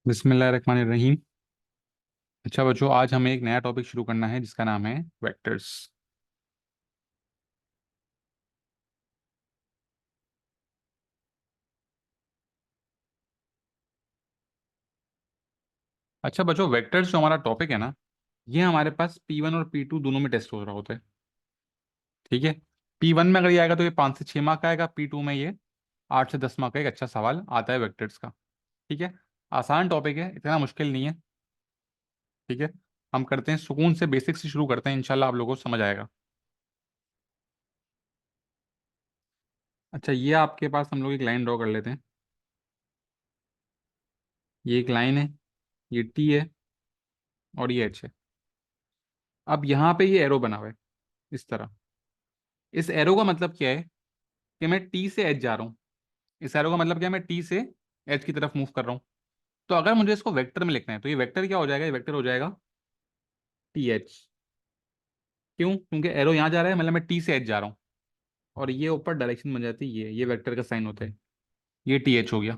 बिस्मिल्लाहिर्रहमानिर्रहीम। अच्छा बच्चों, आज हमें एक नया टॉपिक शुरू करना है जिसका नाम है वेक्टर्स। अच्छा बच्चों, वेक्टर्स जो हमारा टॉपिक है ना, ये हमारे पास P1 और P2 दोनों में टेस्ट हो रहा होता है। ठीक है। P1 में अगर ये आएगा तो ये 5 से 6 मार्क का आएगा। P2 में ये 8 से 10 मार्क का एक अच्छा सवाल आता है वेक्टर्स का। ठीक है। आसान टॉपिक है, इतना मुश्किल नहीं है। ठीक है। हम करते हैं सुकून से, बेसिक से शुरू करते हैं, इंशाल्लाह आप लोगों को समझ आएगा। अच्छा, ये आपके पास हम लोग एक लाइन ड्रॉ कर लेते हैं। ये एक लाइन है, ये T है और ये H है। अब यहाँ पे ये एरो बना हुआ है इस तरह। इस एरो का मतलब क्या है कि मैं टी से एच जा रहा हूँ। इस एरो का मतलब क्या है, मैं टी से एच की तरफ मूव कर रहा हूँ। तो अगर मुझे इसको वेक्टर में लिखना है तो ये वेक्टर क्या हो जाएगा, ये वेक्टर हो जाएगा टी एच। क्यों? क्योंकि एरो यहाँ जा रहा है, मतलब मैं टी से एच जा रहा हूँ। और ये ऊपर डायरेक्शन बन जाती है, ये वेक्टर का साइन होता है। ये टी एच हो गया।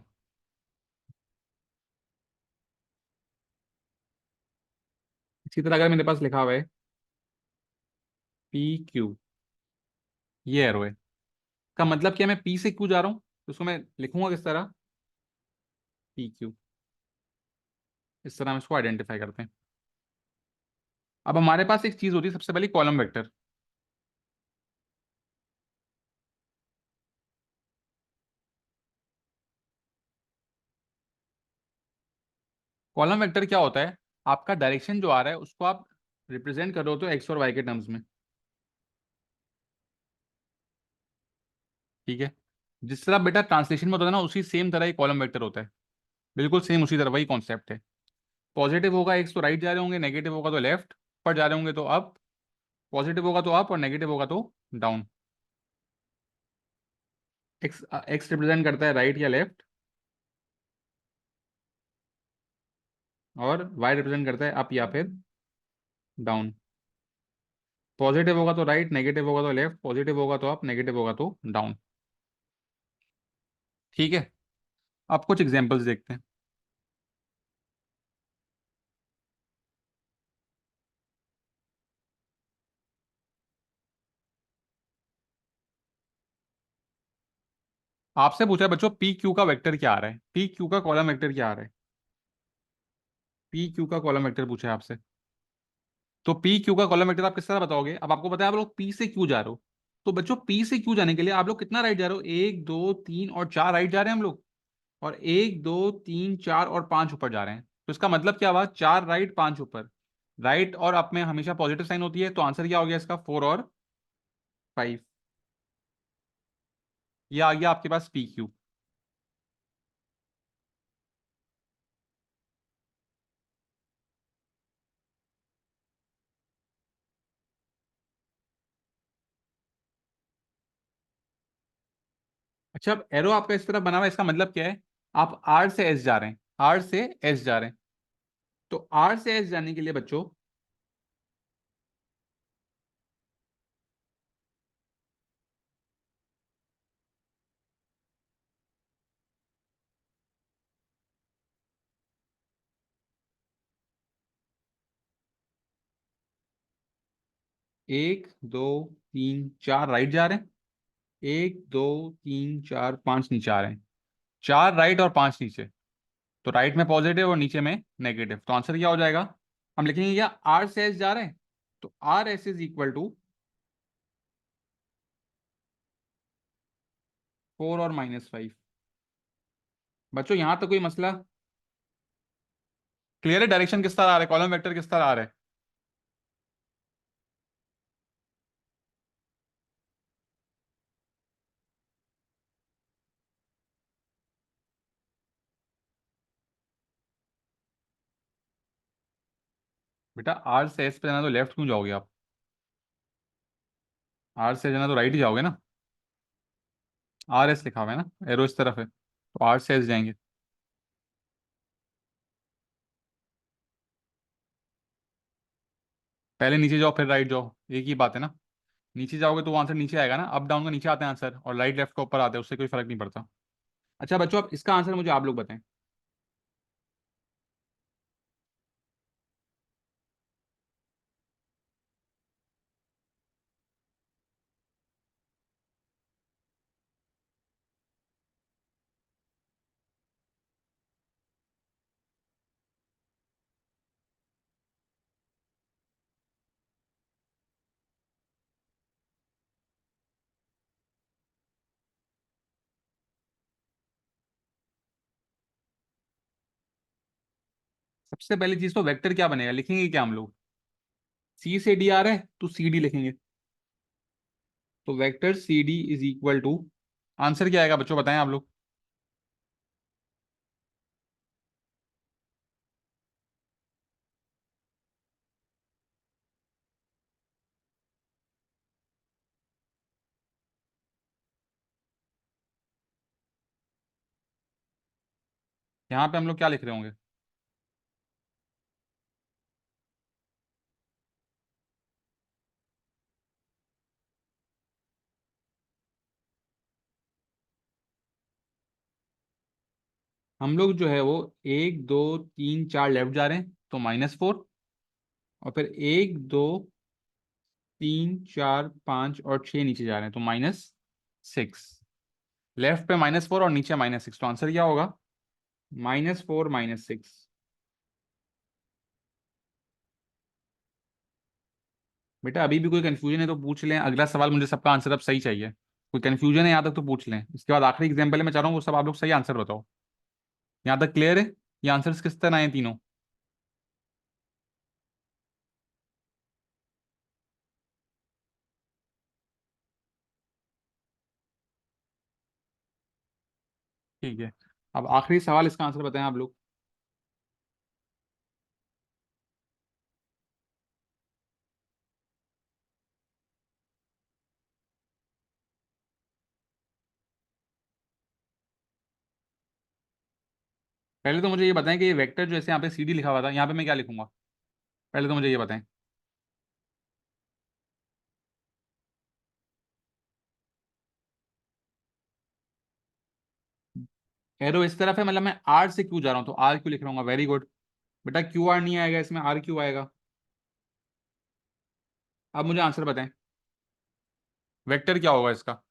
इसी तरह अगर मेरे पास लिखा हुआ है पी क्यू, ये एरो है, का मतलब क्या, मैं पी से क्यू जा रहा हूँ, तो उसको मैं लिखूंगा किस तरह, पी क्यू। इस तरह हम इसको आइडेंटिफाई करते हैं। अब हमारे पास एक चीज होती है, सबसे पहले कॉलम वेक्टर। कॉलम वेक्टर क्या होता है, आपका डायरेक्शन जो आ रहा है उसको आप रिप्रेजेंट कर रहे हो तो एक्स और वाई के टर्म्स में। ठीक है। जिस तरह बेटा ट्रांसलेशन में होता है ना, उसी सेम तरह ही कॉलम वेक्टर होता है। बिल्कुल सेम उसी तरह, वही कॉन्सेप्ट है। पॉजिटिव होगा एक्स तो राइट जा रहे होंगे, नेगेटिव होगा तो लेफ्ट, ऊपर जा रहे होंगे तो अप, पॉजिटिव होगा तो अप और नेगेटिव होगा तो डाउन। एक्स एक्स रिप्रेजेंट करता है राइट या लेफ्ट, और वाई रिप्रेजेंट करता है अप या फिर डाउन। पॉजिटिव होगा तो राइट, नेगेटिव होगा तो लेफ्ट, पॉजिटिव होगा तो अप, नेगेटिव होगा तो डाउन। ठीक है। अब कुछ एग्जांपल्स देखते हैं। आपसे पूछा है बच्चों, पी क्यू का वेक्टर क्या आ रहा है, पी क्यू का कॉलम वेक्टर क्या आ रहा है। पी क्यू का कॉलम वेक्टर पूछा है आपसे। तो पी क्यू का कॉलम वेक्टर आप किस तरह बताओगे। अब आपको पता है आप लोग पी से क्यू जा रहे हो, तो बच्चों पी से क्यू जाने के लिए आप लोग कितना राइट जा रहे हो, 1 2 3 और 4 राइट जा रहे हैं हम लोग। और 1 2 3 4 और 5 ऊपर जा रहे हैं। तो इसका मतलब क्या हुआ, 4 राइट 5 ऊपर। राइट और अप में हमेशा पॉजिटिव साइन होती है, तो आंसर क्या हो गया इसका, 4 और 5। ये आ गया आपके पास पी क्यू। अच्छा, अब एरो आपका इस तरह बना हुआ है, इसका मतलब क्या है, आप आर से एस जा रहे हैं, आर से एस जा रहे हैं। तो आर से एस जाने के लिए बच्चों, 1 2 3 4 राइट जा रहे हैं, 1 2 3 4 5 नीचे आ रहे हैं, 4 राइट और 5 नीचे। तो राइट में पॉजिटिव और नीचे में नेगेटिव, तो आंसर क्या हो जाएगा, हम लिखेंगे क्या, आर से एस जा रहे हैं, तो R S is equal to 4 और -5। बच्चों यहां तो कोई मसला क्लियर है, डायरेक्शन किस तरह आ रहा है, कॉलम वेक्टर किस तरह आ रहा है। बेटा आर से एस पे जाना तो लेफ्ट क्यों जाओगे आप, आर से जाना तो राइट ही जाओगे ना। आर एस लिखा हुआ है ना, एरो इस तरफ है, तो आर से एस जाएंगे। पहले नीचे जाओ फिर राइट जाओ, एक ही बात है ना। नीचे जाओगे तो वो आंसर नीचे आएगा ना, अप डाउन का नीचे आते हैं आंसर, और राइट लेफ्ट का ऊपर आते हैं, उससे कोई फर्क नहीं पड़ता। अच्छा बच्चों, अब इसका आंसर मुझे आप लोग बताएं। सबसे पहली चीज तो वेक्टर क्या बनेगा, लिखेंगे क्या हम लोग? सी से डी आ रहा है तो सी डी लिखेंगे। तो vector C D is equal to, answer क्या आएगा बच्चों बताएं आप लोग। यहाँ पे हम लोग क्या लिख रहे होंगे? हम लोग जो है वो 1 2 3 4 लेफ्ट जा रहे हैं तो -4, और फिर 1 2 3 4 5 और 6 नीचे जा रहे हैं तो -6। लेफ्ट पे -4 और नीचे -6, तो आंसर क्या होगा? -4 -6। बेटा अभी भी कोई कंफ्यूजन है तो पूछ लें, अगला सवाल मुझे सबका आंसर अब सही चाहिए। कोई कंफ्यूजन है यहाँ तक तो पूछ लें, इसके बाद आखिरी एग्जाम्पल है मैं चाह रहा हूँ वो सब आप लोग सही आंसर बताओ। यहाँ तक क्लियर है? ये आंसर्स किस तरह हैं तीनों? ठीक है। अब आखिरी सवाल, इसका आंसर बताएं आप लोग। पहले तो मुझे ये बताएं कि ये वेक्टर जो ऐसे यहाँ पे सी डी लिखा हुआ था, यहाँ पे मैं क्या लिखूंगा? पहले तो मुझे ये बताएं। एरो इस तरफ है, मतलब मैं आर से क्यू जा रहा हूँ तो आर क्यू लिख रहा हूँ, वेरी गुड। बेटा क्यू आर नहीं आएगा इसमें, आर क्यू आएगा। अब मुझे आंसर बताएं, वेक्टर क्या होगा इसका?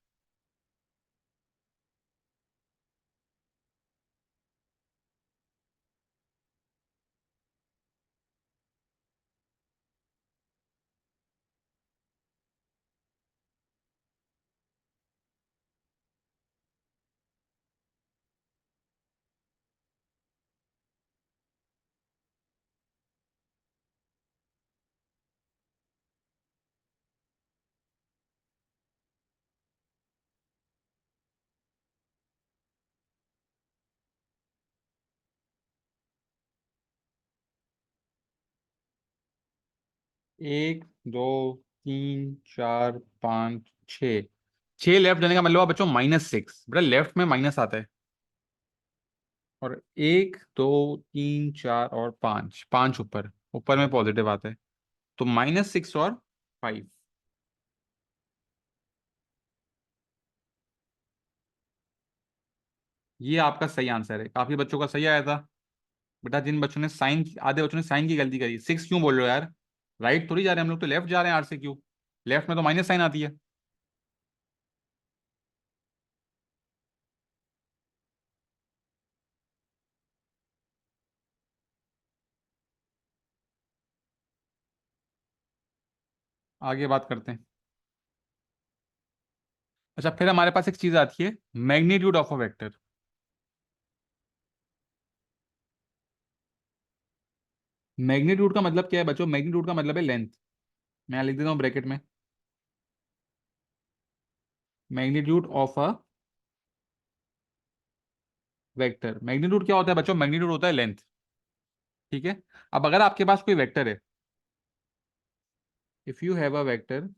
एक, दो, तीन, चार, पाँच, छ। छह लेफ्ट जाने का मतलब हुआ बच्चों -6, बेटा लेफ्ट में माइनस आता है। और 1 2 3 4 और 5, 5 ऊपर, ऊपर में पॉजिटिव आता है, तो -6 और 5। ये आपका सही आंसर है, काफी बच्चों का सही आया था। बेटा जिन बच्चों ने साइन, आधे बच्चों ने साइन की गलती करी, 6 क्यों बोल रहे हो यार? राइट थोड़ी जा रहे हैं हम लोग, तो लेफ्ट जा रहे हैं आर से क्यू। लेफ्ट में तो माइनस साइन आती है। आगे बात करते हैं। अच्छा, फिर हमारे पास एक चीज आती है, magnitude of a vector. Magnitude का मतलब क्या है बच्चों? मैग्नीट्यूड का मतलब है लेंथ। मैं लिख देता हूँ ब्रैकेट में, magnitude of a vector. Magnitude क्या होता है बच्चों? मैग्नीट्यूड होता है लेंथ। ठीक है। अब अगर आपके पास कोई वेक्टर है, if you have a vector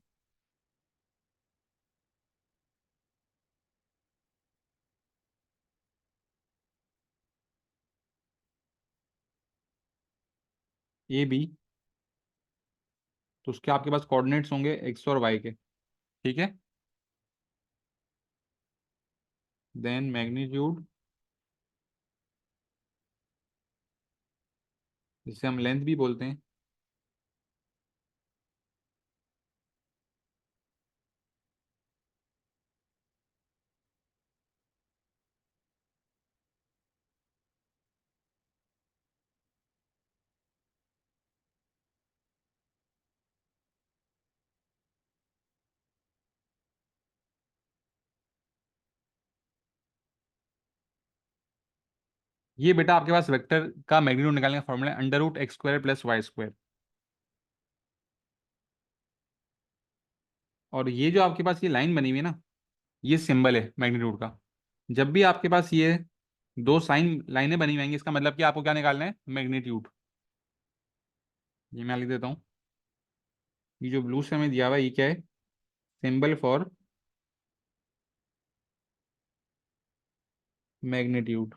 A B, तो उसके आपके पास कोऑर्डिनेट्स होंगे एक्स और वाई के। ठीक है। देन मैग्नीट्यूड, जिसे हम लेंथ भी बोलते हैं, ये बेटा आपके पास वेक्टर का मैग्नीट्यूड निकालने का फॉर्मूला है √x² + y²। और ये जो आपके पास ये लाइन बनी हुई है ना, ये सिंबल है मैग्नीट्यूड का। जब भी आपके पास ये दो साइन लाइनें बनी हुई हैं, इसका मतलब कि आपको क्या निकालना है, मैग्नीट्यूड। ये मैं लिख देता हूँ। ये जो ब्लू से हमें दिया हुआ है, ये क्या है, सिंबल फॉर मैग्नीट्यूड।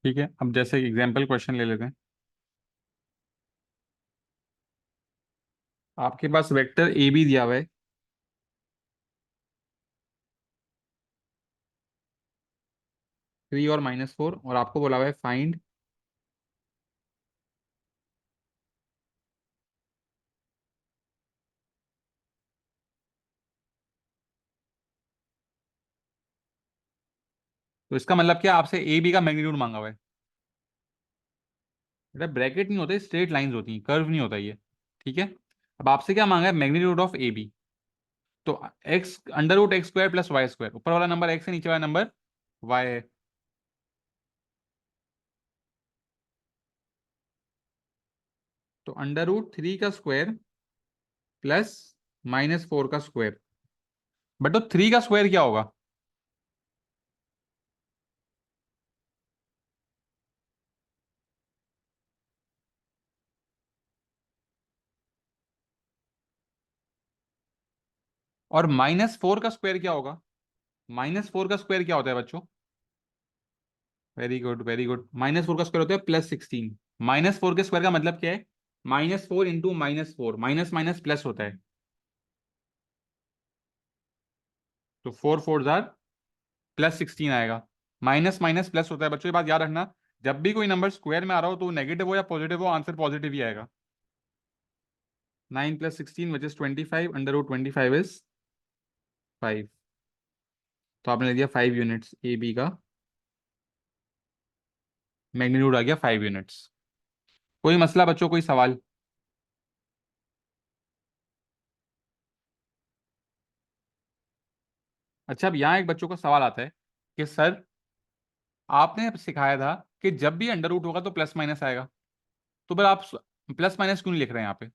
ठीक है, अब जैसे एग्जाम्पल क्वेश्चन ले लेते हैं। आपके पास वेक्टर ए बी दिया हुआ है, 3 और -4, और आपको बोला हुआ है फाइंड तो इसका मतलब क्या, आपसे ए बी का मैग्नीट्यूड मांगा हुआ है। बेटा ब्रैकेट नहीं होते, स्ट्रेट लाइंस होती हैं, कर्व नहीं होता ये। ठीक है। अब आपसे क्या मांगा है, मैग्नीट्यूड ऑफ ए बी। तो एक्स √x² + y², ऊपर वाला नंबर एक्स है, नीचे वाला नंबर वाई है। तो √3 का स्क्वायर प्लस -4 का स्क्वायर। बट तो 3 का स्क्वायर क्या होगा, और -4 का स्क्वायर क्या होगा। -4 का स्क्वायर क्या होता है बच्चों, वेरी गुड वेरी गुड, -4 का स्क्वायर होता है +16। -4 के स्क्वायर का मतलब क्या है, -4 इंटू -4, माइनस माइनस प्लस होता है। तो 4 4 जार +16 आएगा। माइनस माइनस प्लस होता है बच्चों, ये बात याद रखना। जब भी कोई नंबर स्क्वायर में आ रहा हो, तो नेगेटिव हो या पॉजिटिव हो, आंसर पॉजिटिव ही आएगा। 9 + 16 विच इज 25, √25 इज 5। तो आपने ले दिया 5 यूनिट्स, ए बी का मैग्नीट्यूड आ गया 5 यूनिट्स। कोई मसला बच्चों, कोई सवाल। अच्छा, अब यहाँ एक बच्चों का सवाल आता है कि सर, आपने सिखाया था कि जब भी अंडर रूट होगा तो प्लस माइनस आएगा, तो फिर आप प्लस माइनस क्यों नहीं लिख रहे हैं यहाँ पे।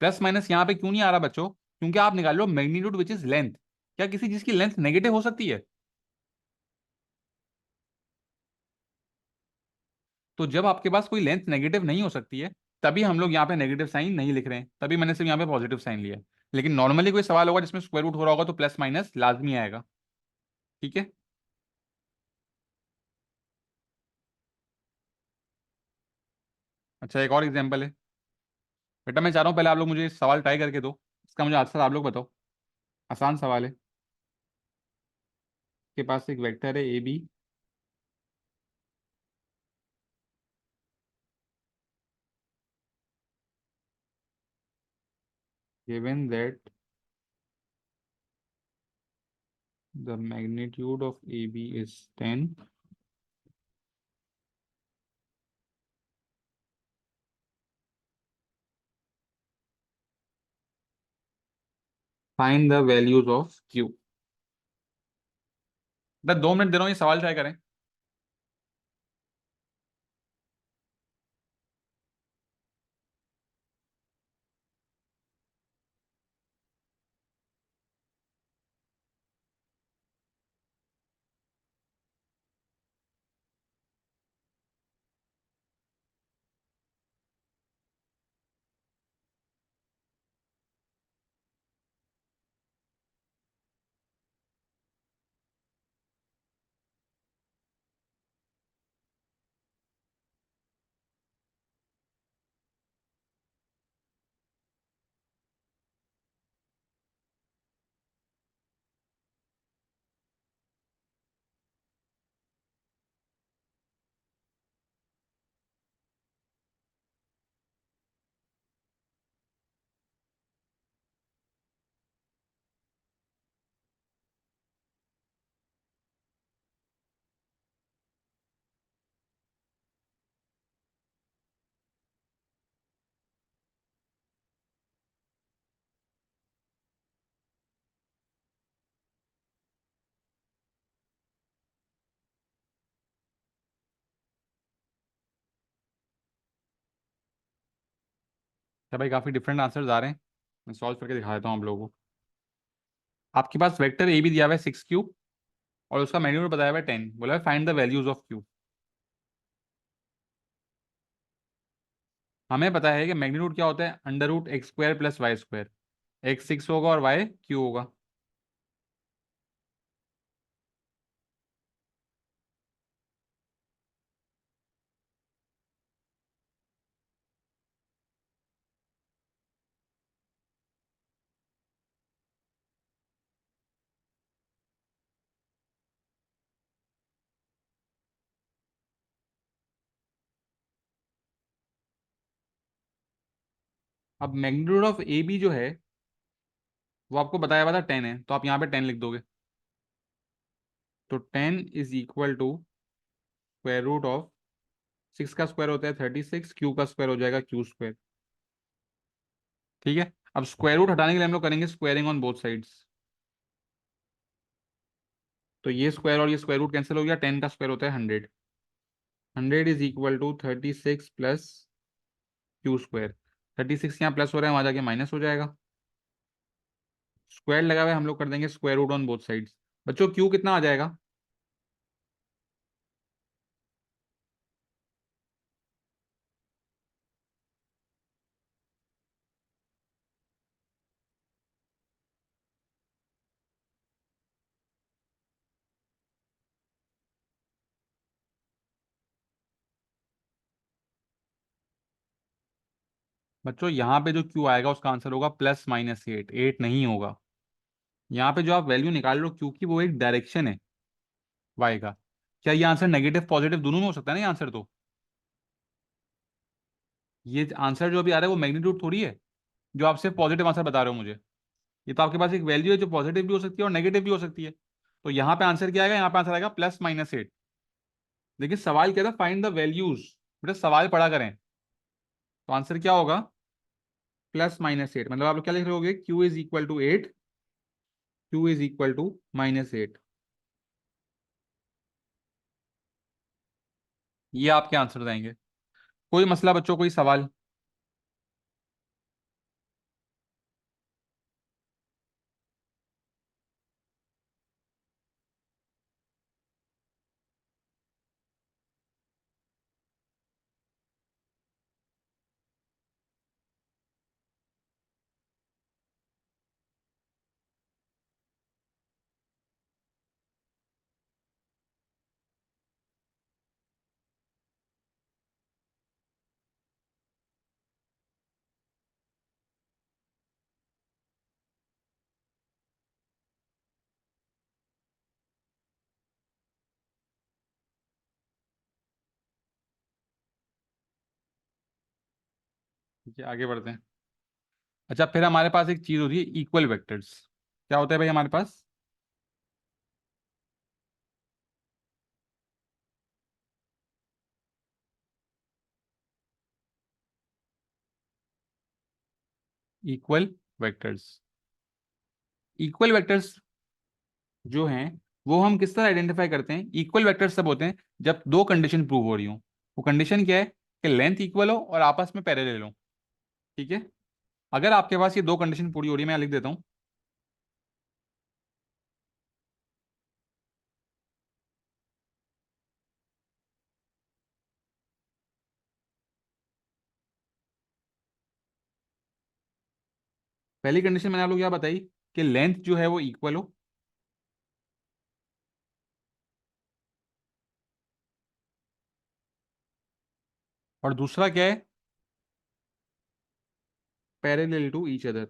प्लस माइनस यहाँ पे क्यों नहीं आ रहा बच्चों, क्योंकि आप निकाल लो मैग्नीट्यूड विच इज लेंथ। क्या किसी चीज की लेंथ नेगेटिव हो सकती है। तो जब आपके पास कोई लेंथ नेगेटिव नहीं हो सकती है, तभी हम लोग यहाँ पे नेगेटिव साइन नहीं लिख रहे हैं, तभी मैंने सिर्फ यहाँ पे पॉजिटिव साइन लिया है। लेकिन नॉर्मली कोई सवाल होगा जिसमें स्क्वायर रूट हो रहा होगा, तो प्लस माइनस लाजमी आएगा। ठीक है। अच्छा, एक और एग्जाम्पल है। बेटा मैं चाह रहा हूँ पहले आप लोग मुझे सवाल ट्राई करके दो, इसका मुझे आंसर आप लोग बताओ। आसान सवाल है। के पास एक वेक्टर है A B, given that the magnitude of AB is 10, find the values of Q। 2 minute दे रहा हूँ, ये सवाल ट्राई करें। क्या भाई, काफ़ी डिफरेंट आंसर्स आ रहे हैं। मैं सॉल्व करके दिखा देता हूँ आप लोगों को। आपके पास वेक्टर ए भी दिया हुआ है 6 क्यूब, और उसका मैग्नीट्यूड बताया हुआ है 10, बोला है find the values of Q. हमें पता है कि मैग्नीट्यूड क्या होता है, √x² + y²। एक्स 6 होगा और वाई क्यू होगा। अब मैग्नीट्यूड ऑफ ए बी जो है वो आपको बताया हुआ था 10 है, तो आप यहाँ पे 10 लिख दोगे। तो 10 = √6 का स्क्वायर होता है 36, क्यू का स्क्वायर हो जाएगा क्यू²। ठीक है। अब स्क्वायर रूट हटाने के लिए हम लोग करेंगे स्क्वायरिंग ऑन बोथ साइड्स। तो ये स्क्वायर और ये स्क्वायर रूट कैंसिल हो गया, 10 का स्क्वायर होता है 100। 100 = 36 प्लस क्यू²। 36 यहाँ प्लस हो रहा है, वहां जाके माइनस हो जाएगा। स्क्वायर लगा हुआ है, हम लोग कर देंगे square root on both sides. बच्चों क्यू कितना आ जाएगा? बच्चों यहाँ पे जो क्यू आएगा उसका आंसर होगा +-8, 8 नहीं होगा। यहाँ पे जो आप वैल्यू निकाल रहे हो क्यू की, वो एक डायरेक्शन है वाई का। क्या ये आंसर नेगेटिव पॉजिटिव दोनों में हो सकता है ना? ये आंसर तो, ये आंसर जो अभी आ रहा है वो मैग्नीट्यूड थोड़ी है जो आप सिर्फ पॉजिटिव आंसर बता रहे हो मुझे। ये तो आपके पास एक वैल्यू है जो पॉजिटिव भी हो सकती है और नेगेटिव भी हो सकती है। तो यहाँ पे आंसर क्या आएगा? यहाँ पे आंसर आएगा +-8। देखिए सवाल क्या था, फाइंड द वैल्यूज। बेटा सवाल पढ़ा करें। तो आंसर क्या होगा? +-8। मतलब आप लोग क्या लिख रहे होगे, Q = 8, Q = -8। ये आपके आंसर रहेंगे। कोई मसला बच्चों, कोई सवाल? ठीक है, आगे बढ़ते हैं। अच्छा, फिर हमारे पास एक चीज होती है इक्वल वेक्टर्स। क्या होता है भाई हमारे पास? Equal vectors. इक्वल वेक्टर्स जो हैं वो हम किस तरह आइडेंटिफाई करते हैं? इक्वल वेक्टर्स सब होते हैं जब दो कंडीशन प्रूव हो रही हो। वो कंडीशन क्या है? कि लेंथ इक्वल हो और आपस में पैरेलल हो। ठीक है। अगर आपके पास ये दो कंडीशन पूरी हो रही है, मैं यहाँ लिख देता हूँ। पहली कंडीशन मैंने आप लोग क्या बताई? कि लेंथ जो है वो इक्वल हो। और दूसरा क्या है? Parallel to each other.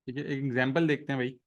ठीक है, एक एग्जांपल देखते हैं भाई।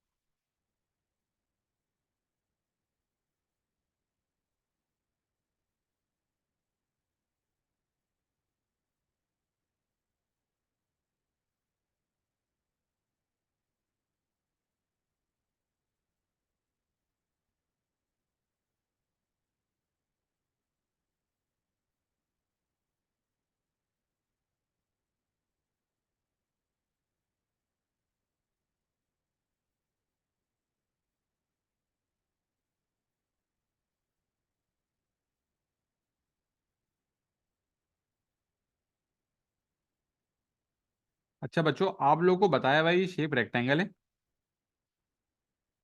अच्छा बच्चों, आप लोगों को बताया हुआ ये शेप रेक्टेंगल है।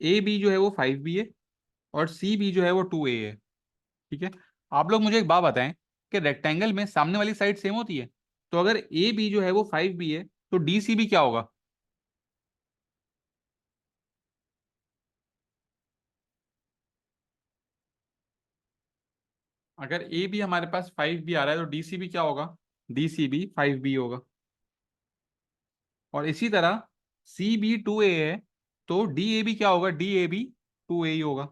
ए बी जो है वो 5 बी है, और सी बी जो है वो 2 ए है। ठीक है। आप लोग मुझे एक बात बताएं कि रेक्टेंगल में सामने वाली साइड सेम होती है, तो अगर ए बी जो है वो 5 बी है, तो डी सी बी क्या होगा? अगर ए बी हमारे पास 5 बी आ रहा है, तो डी सी बी क्या होगा? डी सी बी 5 बी होगा। और इसी तरह सी बी 2 ए है, तो डी ए बी क्या होगा? डी ए बी 2 ए ही होगा।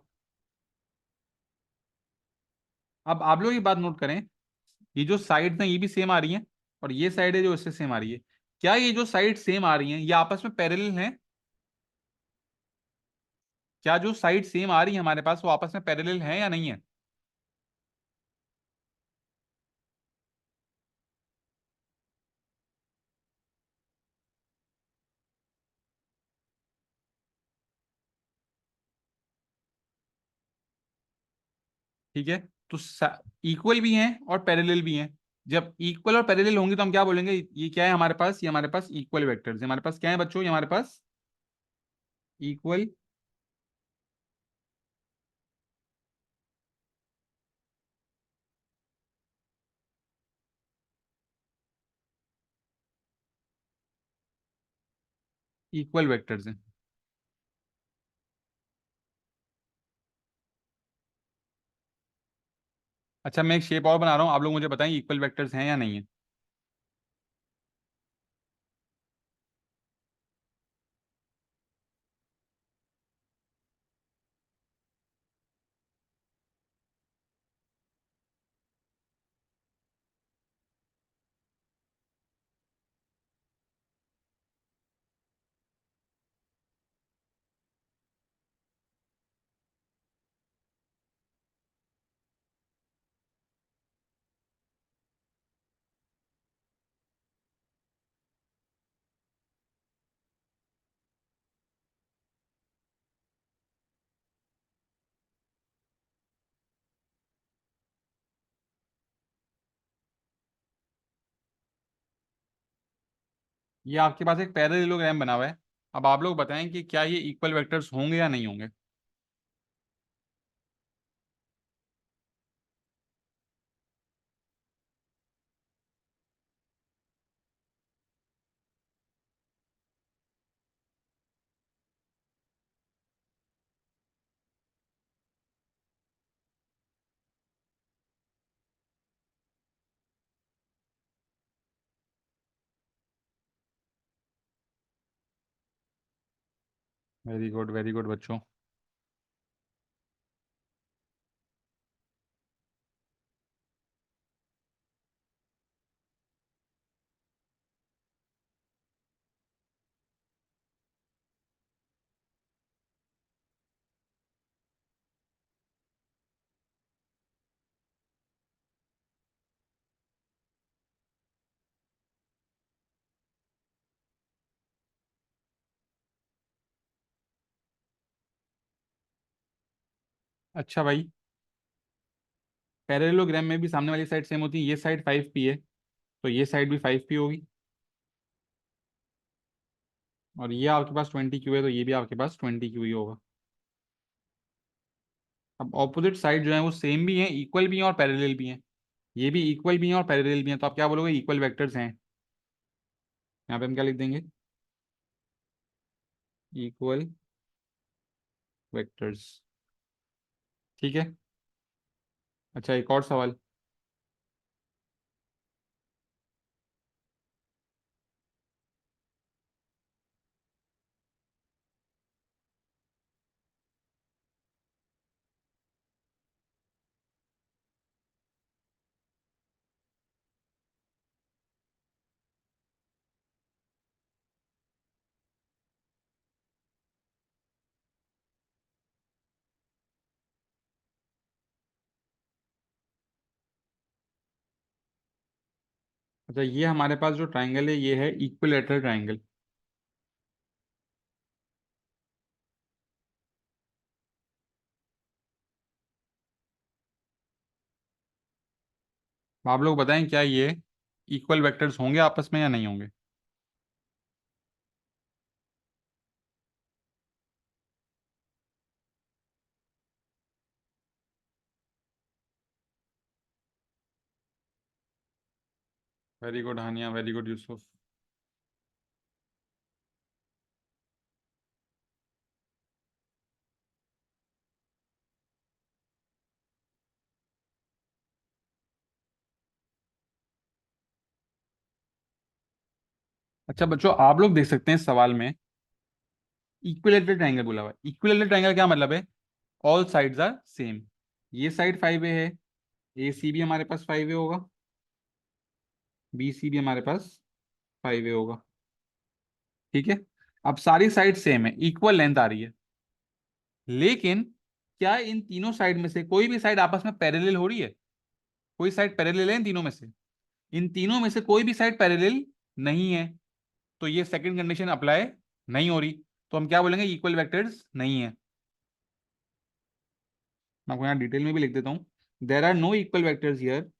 अब आप लोग ये बात नोट करें, ये जो साइड है ये भी सेम आ रही हैं, और ये साइड है जो इससे सेम आ रही है। क्या ये जो साइड सेम आ रही हैं ये आपस में पैरेलल हैं? क्या जो साइड सेम आ रही है हमारे पास वो आपस में पैरेलल हैं या नहीं है? ठीक है। तो इक्वल भी हैं और पैरेलल भी हैं। जब इक्वल और पैरेलल होंगे तो हम क्या बोलेंगे? ये क्या है हमारे पास? ये हमारे पास इक्वल वेक्टर्स, हमारे पास क्या है बच्चों? ये हमारे पास इक्वल इक्वल वेक्टर्स हैं। अच्छा, मैं एक शेप और बना रहा हूँ, आप लोग मुझे बताएं इक्वल वेक्टर्स हैं या नहीं है। ये आपके पास एक पैरेललोग्राम बना हुआ है। अब आप लोग बताएं कि क्या ये इक्वल वेक्टर्स होंगे या नहीं होंगे। वेरी गुड बच्चों। अच्छा भाई, पैरेललोग्राम में भी सामने वाली साइड सेम होती है, ये साइड 5 पी है, तो ये साइड भी 5 पी होगी। और ये आपके पास 20 क्यू है, तो ये भी आपके पास 20 क्यू ही होगा। अब ऑपोजिट साइड जो है वो सेम भी हैं, इक्वल भी हैं और पैरेलल भी हैं। ये भी इक्वल भी हैं और पैरेलल भी हैं, तो आप क्या बोलोगे? इक्वल वेक्टर्स हैं। यहाँ पे हम क्या लिख देंगे? Equal vectors. ठीक है। अच्छा, एक और सवाल। अच्छा, ये हमारे पास जो ट्राइंगल है ये है इक्विलेटरल ट्राइंगल। आप लोग बताएं क्या ये इक्वल वेक्टर्स होंगे आपस में या नहीं होंगे। वेरी गुड हानिया, वेरी गुड यूसुफ। अच्छा बच्चों, आप लोग देख सकते हैं सवाल में इक्विलेटरल ट्रायंगल बोला हुआ है। इक्विलेटरल ट्रायंगल क्या मतलब है? All sides are same. ये साइड 5A है, ए सी भी हमारे पास 5A होगा, बी सी भी हमारे पास 5A होगा। ठीक है। अब सारी साइड सेम है, इक्वल लेंथ आ रही है, लेकिन क्या इन तीनों साइड में से कोई भी साइड आपस में पैरेलल हो रही है? कोई साइड पैरेलल है इन तीनों में से? इन तीनों में से कोई भी साइड पैरेलल नहीं है, तो ये सेकंड कंडीशन अप्लाई नहीं हो रही। तो हम क्या बोलेंगे? इक्वल वेक्टर्स नहीं है। मैं आपको यहाँ डिटेल में भी लिख देता हूँ। There are no equal vectors here.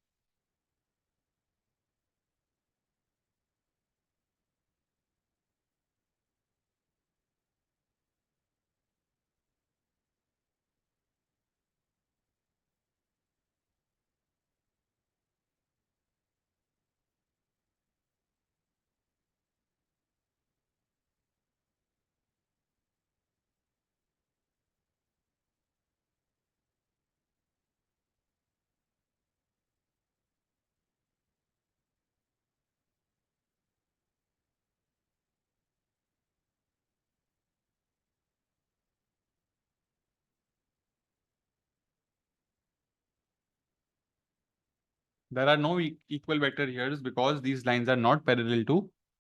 There are no equal vector here because these lines are not parallel to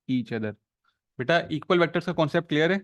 each other. बेटा इक्वल वेक्टर्स का कॉन्सेप्ट क्लियर है?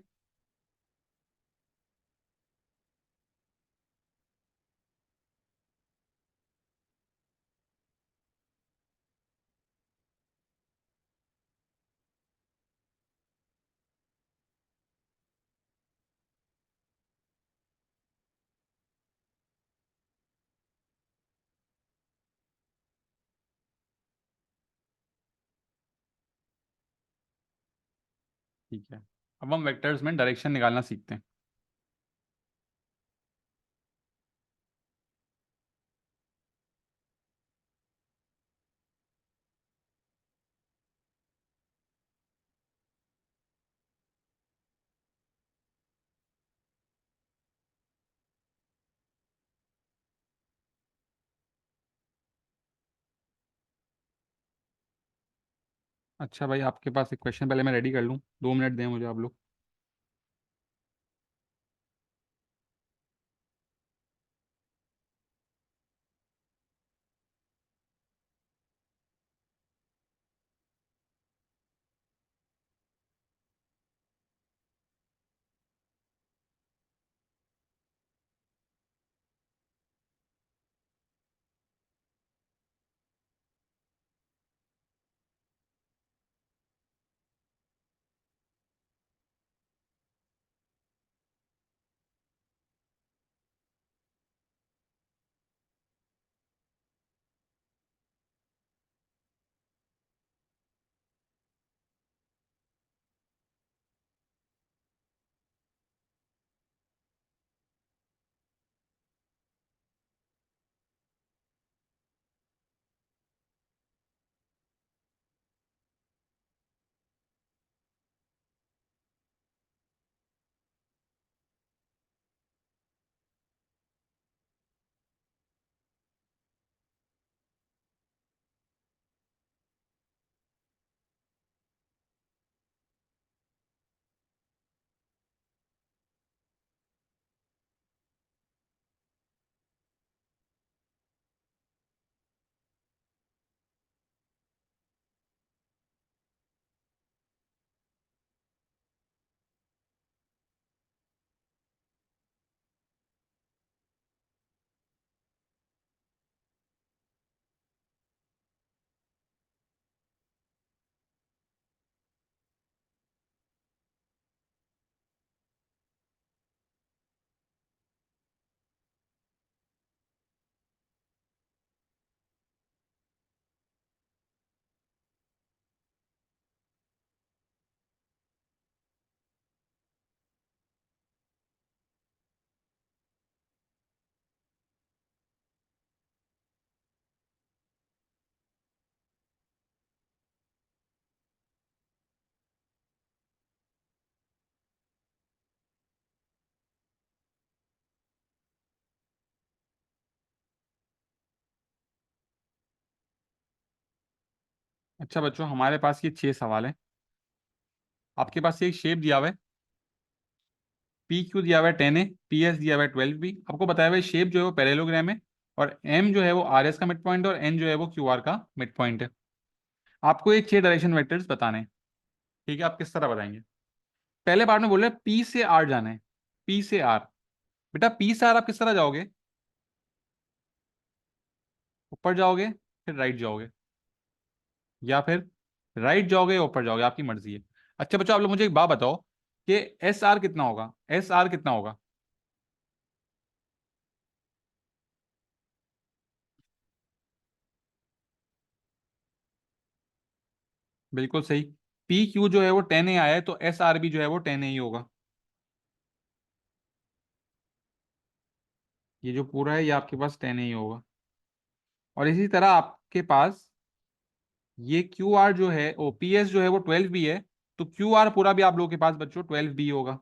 ठीक है। अब हम वेक्टर्स में डायरेक्शन निकालना सीखते हैं। अच्छा भाई, आपके पास एक क्वेश्चन, पहले मैं रेडी कर लूँ, 2 मिनट दें मुझे आप लोग। अच्छा बच्चों, हमारे पास ये 6 सवाल हैं। आपके पास एक शेप दिया हुआ है, पी क्यू दिया हुआ है 10A, पी एस दिया हुआ है 12B। आपको बताया हुआ है शेप जो है वो पैरेललोग्राम है, और एम जो है वो आर एस का मिड पॉइंट है, और एन जो है वो क्यू आर का मिड पॉइंट है। आपको ये 6 डायरेक्शन वेक्टर्स बताने हैं। ठीक है, आप किस तरह बताएंगे? पहले पार्ट में बोल रहे हैं पी से आर जाना है। पी से आर। बेटा पी से आर आप किस तरह जाओगे? ऊपर जाओगे, फिर राइट जाओगे, या फिर राइट जाओगे या ऊपर जाओगे, आपकी मर्जी है। अच्छा बच्चों, आप लोग मुझे एक बात बताओ कि एस आर कितना होगा? एस आर कितना होगा? बिल्कुल सही। पी क्यू जो है वो 10A आया है, तो एस आर भी जो है वो 10A ही होगा। ये जो पूरा है ये आपके पास 10A ही होगा। और इसी तरह आपके पास ये क्यू आर जो है, ओ पी एस जो है वो 12B है, तो क्यू आर पूरा भी आप लोगों के पास बच्चों 12B होगा।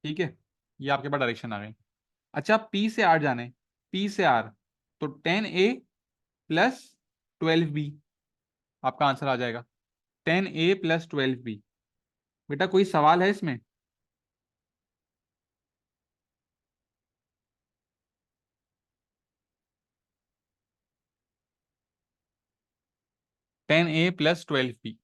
ठीक है, ये आपके पास डायरेक्शन आ गई। अच्छा, पी से आर जाने, पी से आर, तो 10A+12B आपका आंसर आ जाएगा। 10A+12B। बेटा कोई सवाल है इसमें? 10A+12B।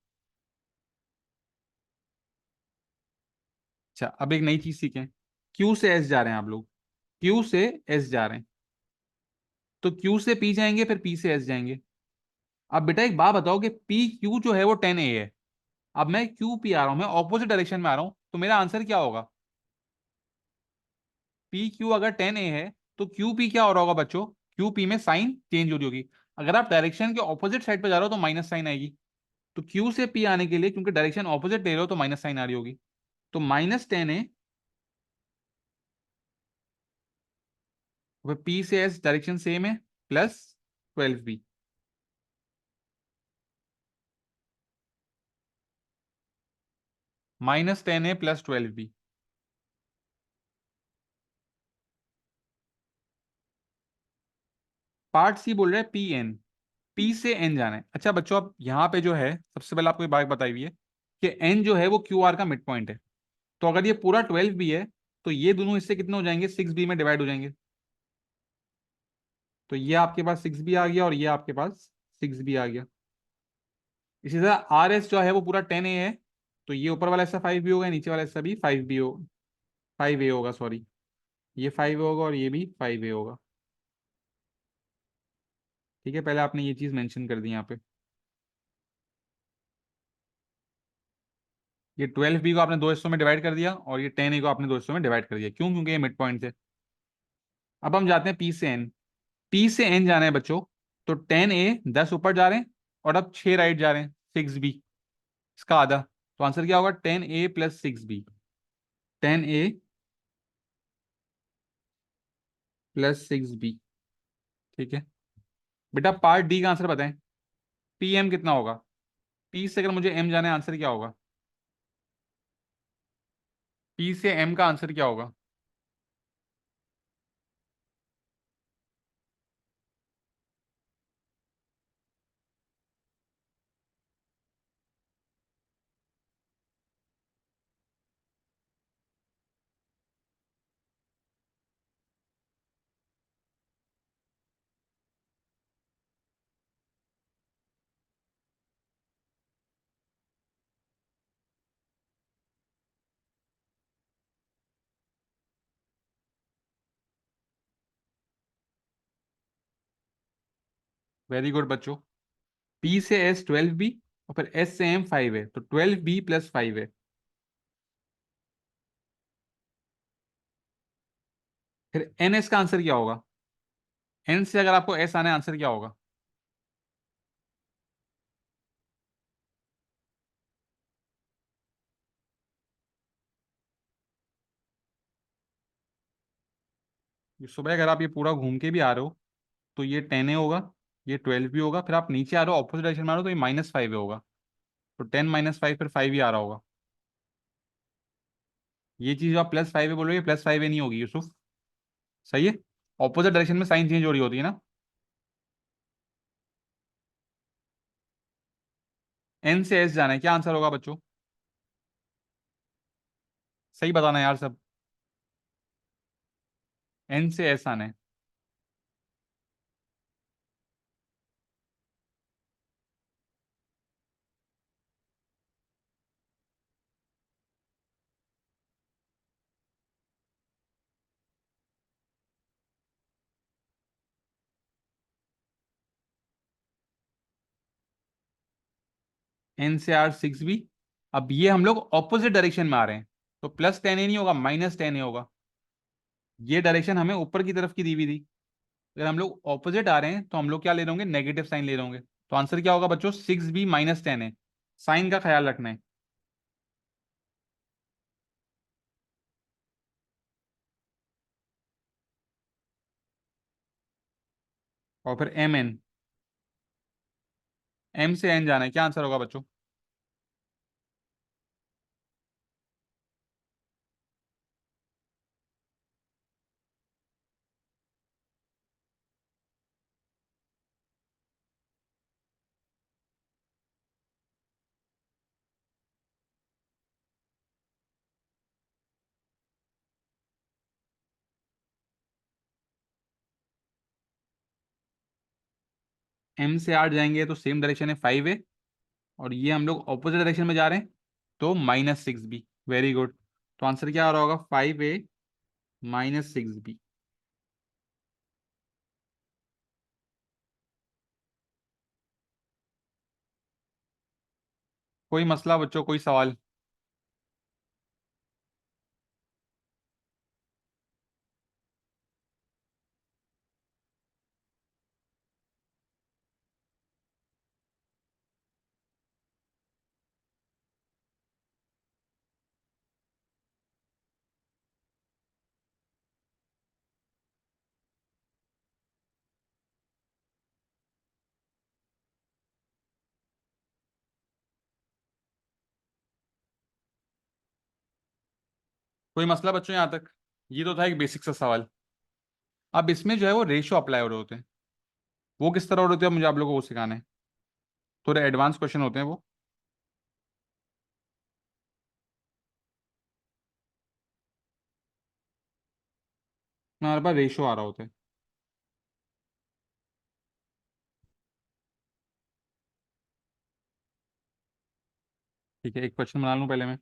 अच्छा, अब एक नई चीज सीखें। क्यू से एस जा रहे हैं आप लोग, क्यू से एस जा रहे हैं, तो क्यू से पी जाएंगे, फिर पी से एस जाएंगे। अब बेटा एक बात बताओ कि पी क्यू जो है वो 10A है, अब मैं क्यू पी आ रहा हूं, मैं ऑपोजिट डायरेक्शन में आ रहा हूं, तो मेरा आंसर क्या होगा? पी क्यू अगर 10A है, तो क्यू पी क्या हो रहा होगा बच्चों? क्यू पी में साइन चेंज हो रही होगी। अगर आप डायरेक्शन के ऑपोजिट साइड पर जा रहे हो तो माइनस साइन आएगी। तो क्यू से पी आने के लिए, क्योंकि डायरेक्शन ऑपोजिट ले रहे हो, तो माइनस साइन आ रही होगी। तो -10A, पी से एस डायरेक्शन सेम है, +12B। -10A+12B। पार्ट सी बोल रहे हैं पी एन, पी से एन जाना है। अच्छा बच्चों, अब यहाँ पे जो है सबसे पहले आपको एक बात बताई हुई है कि एन जो है वो क्यू आर का मिड पॉइंट है। तो अगर ये पूरा 12B है, तो ये दोनों हिस्से कितने हो जाएंगे? 6B में डिवाइड हो जाएंगे। तो ये आपके पास 6B आ गया, और ये आपके पास 6B आ गया। इसी तरह आर एस जो है वो पूरा 10A है, तो ये ऊपर वाला हिस्सा 5B होगा, नीचे वाला हिस्सा भी 5B हो, 5A होगा, सॉरी। ये 5A होगा और ये भी 5A होगा। ठीक है, पहले आपने ये चीज मेंशन कर दी यहाँ पे। ये 12B को आपने दो हिस्सों में डिवाइड कर दिया, और ये 10A को आपने दो हिस्सों में डिवाइड कर दिया। क्यों? क्योंकि ये मिड पॉइंट थे। अब हम जाते हैं पी से एन। पी से एन जाना है बच्चों, तो 10A 10 ऊपर जा रहे हैं, और अब 6 राइट जा रहे हैं, 6B इसका आधा। तो आंसर क्या होगा? 10A+6B। 10A+6B। ठीक है बेटा, पार्ट डी का आंसर बताएं। पी एम कितना होगा? पी से अगर मुझे एम जाना है, आंसर क्या होगा? पी से एम का आंसर क्या होगा? वेरी गुड बच्चों। पी से एस 12B, और फिर एस से एम 5 है, तो 12B+5 है। फिर एन एस का आंसर क्या होगा? एन से अगर आपको एस आना है, आंसर क्या होगा? ये सुबह अगर आप ये पूरा घूम के भी आ रहे हो, तो ये 10A होगा, ये 12B होगा, फिर आप नीचे आ रहे हो ऑपोजिट डायरेक्शन में आ रहे हो, तो ये -5 होगा। तो 10 - 5 फिर 5 ही आ रहा होगा। ये चीज जो आप +5 बोलोगे, +5 नहीं होगी यूसुफ। सही है। ऑपोजिट डायरेक्शन में साइन चेंज हो रही होती है ना। एन से एस जाना है, क्या आंसर होगा बच्चों? सही बताना यार सब। एन से एस आना है। एन से आर 6 बी। अब ये हम लोग ऑपोजिट डायरेक्शन में आ रहे हैं, तो +10 ए नहीं होगा, -10 ए होगा। ये डायरेक्शन हमें ऊपर की तरफ की दी हुई थी। अगर हम लोग ऑपोजिट आ रहे हैं तो हम लोग क्या ले रहे होंगे, नेगेटिव साइन ले रहे होंगे। तो आंसर क्या होगा बच्चों? 6 बी -10 है। साइन का ख्याल रखना है। और फिर एम एन। एम से एन जाना है, क्या आंसर होगा बच्चों? एम से आर जाएंगे तो सेम डायरेक्शन है 5 ए, और ये हम लोग ऑपोजिट डायरेक्शन में जा रहे हैं, तो -6 बी। Very good. तो आंसर क्या आ रहा होगा? 5 ए -6 बी। कोई मसला बच्चों, कोई सवाल? कोई मसला बच्चों यहाँ तक? ये तो था एक बेसिक सा सवाल। अब इसमें जो है वो रेशो अप्लाई हो रहे होते हैं। वो किस तरह हो रहे होते हैं, मुझे आप लोगों को वो सिखाना है। थोड़े एडवांस क्वेश्चन होते हैं वो। हमारे पास रेशो आ रहा होता है। ठीक है, एक क्वेश्चन बना लूँ पहले मैं।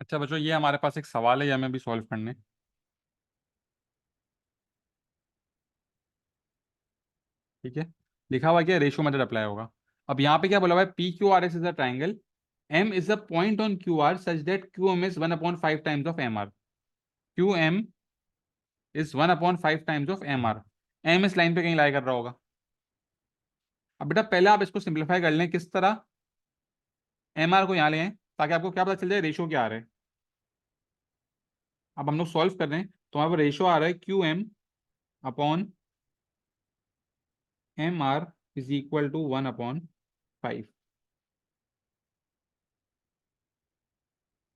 अच्छा बच्चों, ये हमारे पास एक सवाल है, ये हमें भी सॉल्व करने। ठीक है। लिखा हुआ क्या, रेशियो मेथड अप्लाई होगा। अब यहाँ पे क्या बोला हुआ है, P Q R S is a triangle, M is a point on Q R such that Q M is 1/5 times of M R. Q M is 1/5 times of M R. M इस line पे कहीं लाई कर रहा होगा। अब बेटा पहले आप इसको सिंप्लीफाई कर लें, किस तरह, एम आर को यहाँ ले आए ताकि आपको क्या पता चल जाए रेशियो क्या आ रहा है। अब हम लोग सॉल्व कर रहे हैं तो हमारे रेशियो आ रहा है Q M upon M R is equal to 1/5।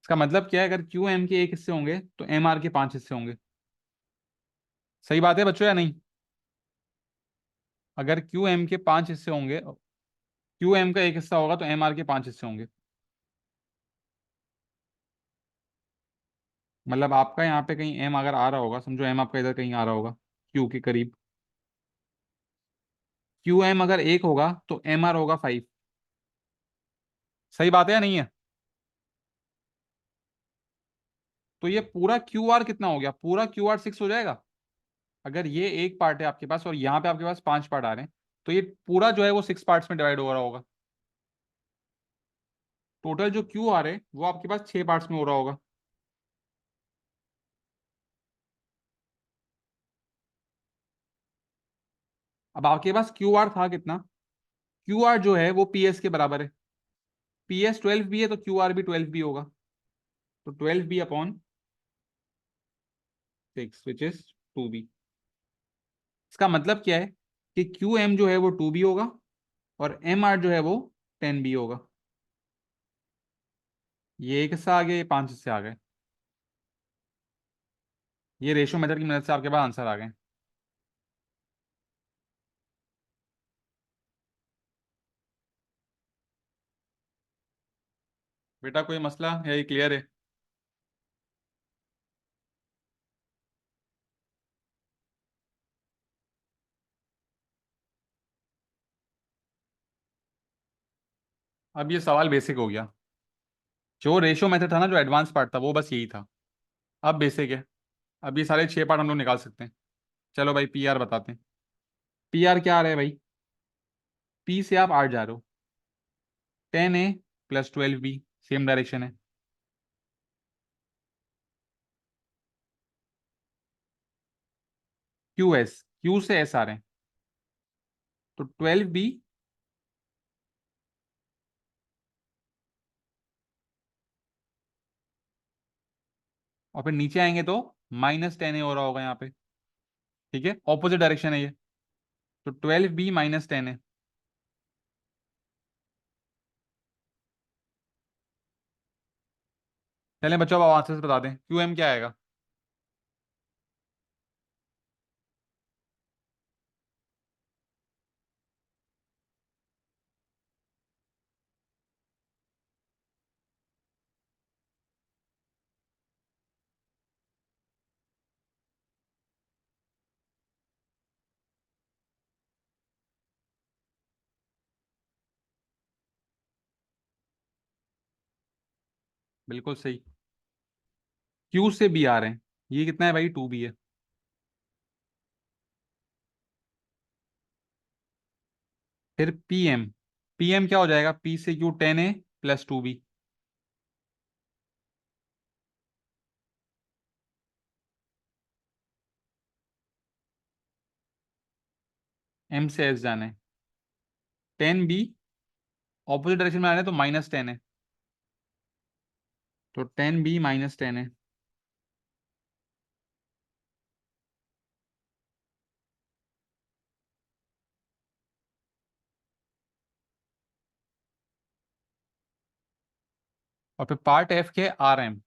इसका मतलब क्या है, अगर क्यू एम के एक हिस्से होंगे तो एम आर के 5 हिस्से होंगे। सही बात है बच्चों या नहीं? अगर क्यू एम के 5 हिस्से होंगे, क्यू एम का एक हिस्सा होगा तो एम आर के 5 हिस्से होंगे। मतलब आपका यहाँ पे कहीं एम अगर आ रहा होगा, समझो एम आपका इधर कहीं आ रहा होगा क्यू के करीब, क्यू एम अगर एक होगा तो एम आर होगा 5। सही बात है या नहीं है? तो ये पूरा क्यू आर कितना हो गया, पूरा क्यू आर 6 हो जाएगा। अगर ये एक पार्ट है आपके पास और यहाँ पे आपके पास 5 पार्ट आ रहे हैं, तो ये पूरा जो है वो 6 पार्ट्स में डिवाइड हो रहा होगा। टोटल जो क्यू आर है वो आपके पास 6 पार्ट्स में हो रहा होगा। अब आपके पास क्यू आर था कितना, क्यू आर जो है वो पी एस के बराबर है। पी एस 12 भी है तो क्यू आर भी 12 भी होगा। तो 12 B upon 6 which is 2 B. इसका मतलब क्या है कि क्यू एम जो है वो 2 बी होगा और एम आर जो है वो 10 बी होगा। ये एक हिस्सा आ गया, ये 5 हिस्से आ गए। ये रेशियो मेथड की मदद से आपके पास आंसर आ गए। बेटा कोई मसला है, ये क्लियर है? अब ये सवाल बेसिक हो गया। जो रेशियो मेथड था ना, जो एडवांस पार्ट था वो बस यही था। अब बेसिक है। अब ये सारे 6 पार्ट हम लोग निकाल सकते हैं। चलो भाई पी आर बताते हैं। पी आर क्या आ रहा है भाई, पी से आप आर जा रहे हो, 10 ए प्लस 12 बी, सेम डायरेक्शन है। क्यू एस, क्यू से एस आ रहे हैं, तो 12 बी और फिर नीचे आएंगे तो -10 ए हो रहा होगा यहाँ पे। ठीक है, ऑपोजिट डायरेक्शन है ये। तो 12 बी - 10 ए। चलें बच्चों, अब आंसर बता दें, क्यू एम क्या आएगा। बिल्कुल सही। क्यू से बी आ रहे हैं, ये कितना है भाई, 2 बी है। फिर पी एम, पी एम क्या हो जाएगा, पी से क्यू 10 ए प्लस 2 बी। एम से एस जाना है, 10 बी ऑपोजिट डायरेक्शन में आ रहे हैं तो -10 है। तो 10 बी - 10 है। और फिर पार्ट एफ के आर एम,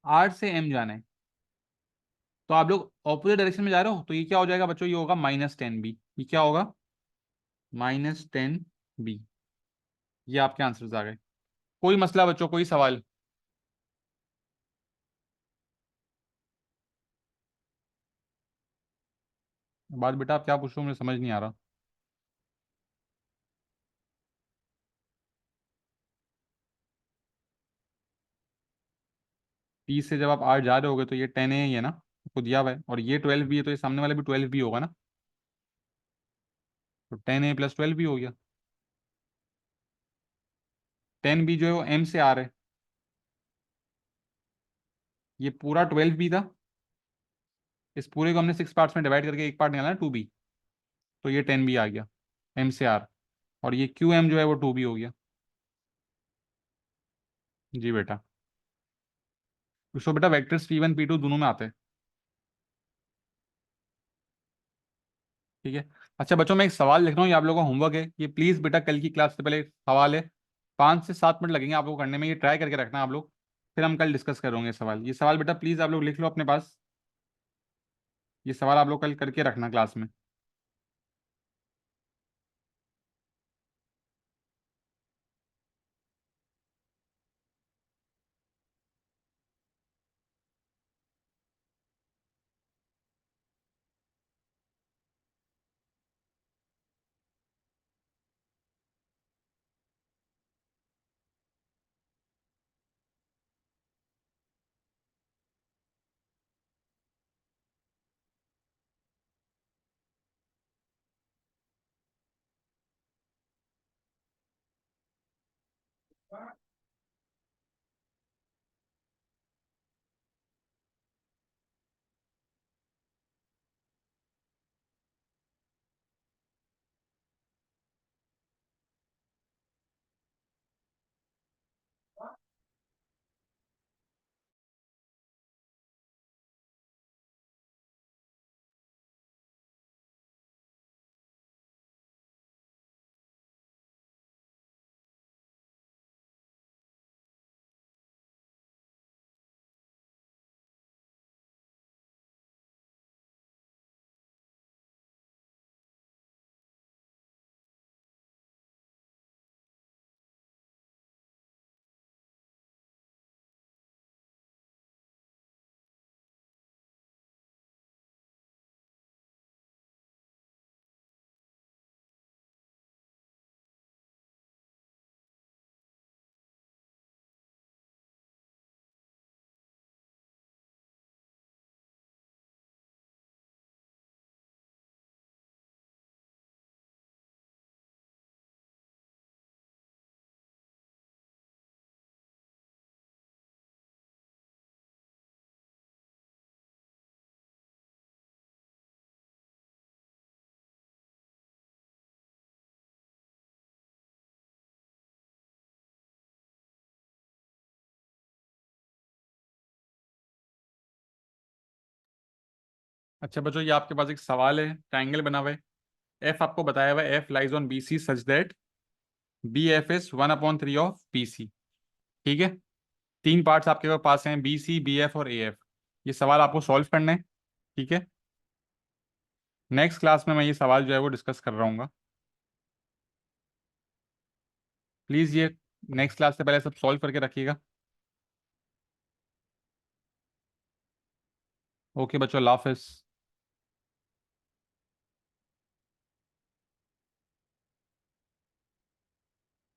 आर से एम जाना है, तो आप लोग ऑपोजिट डायरेक्शन में जा रहे हो तो ये क्या हो जाएगा बच्चों, ये होगा -10 बी। ये क्या होगा, -10 बी। ये आपके आंसर्स आ गए। कोई मसला बच्चों, कोई सवाल? बात बेटा आप क्या पूछ रहे हो, मुझे समझ नहीं आ रहा। टी से जब आप आर जा रहे होगे तो ये 10 है, ये ना आपको दिया हुआ है, और ये 12 भी है, तो ये सामने वाला भी 12 भी होगा ना, तो 10 a + 12 भी हो गया। 10 b जो है वो m से r है, ये पूरा 12 b था, इस पूरे को हमने 6 पार्ट्स में डिवाइड करके एक पार्ट निकाला 2b, तो ये 10b आ गया m से r, और ये qm जो है वो 2b हो गया। जी बेटा। उसको बेटा वेक्टर्स p1 p2 दोनों में आते हैं। ठीक है। अच्छा बच्चों, मैं एक सवाल लिख रहा हूँ, ये आप लोगों का होमवर्क है, ये प्लीज़ बेटा कल की क्लास से पहले सवाल है, 5 से 7 मिनट लगेंगे आप लोगों को करने में, ये ट्राई करके रखना आप लोग, फिर हम कल डिस्कस करेंगे सवाल। ये सवाल बेटा प्लीज़ आप लोग लिख लो अपने पास, ये सवाल आप लोग कल करके रखना क्लास में। अच्छा बच्चों, ये आपके पास एक सवाल है, ट्राइंगल बना हुआ है, एफ आपको बताया हुआ है, F lies on B C such that B F is 1/3 of B C. ठीक है। 3 पार्ट्स आपके पास हैं, बी सी बी एफ और ए एफ, ये सवाल आपको सॉल्व करना है। ठीक है। नेक्स्ट क्लास में मैं ये सवाल जो है वो डिस्कस कर रहा हूँ। प्लीज़ ये नेक्स्ट क्लास से पहले सब सॉल्व करके रखिएगा। ओके बच्चों, अल्लाह हाफिज़।